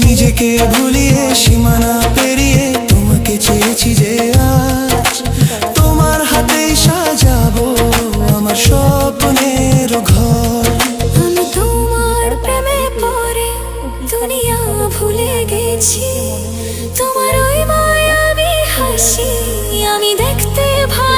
নিজেকে ভুলিয়ে সীমানা পেরিয়ে তোমাকে চেয়েছি যে আজ তোমার হাতেই সাজাবো আমার স্বপ্নের ঘর। আমি তোমার প্রেমে পড়ে দুনিয়া ভুলে গেছি, তোমার ওই মায়াবী হাসি আমি দেখতে ভালো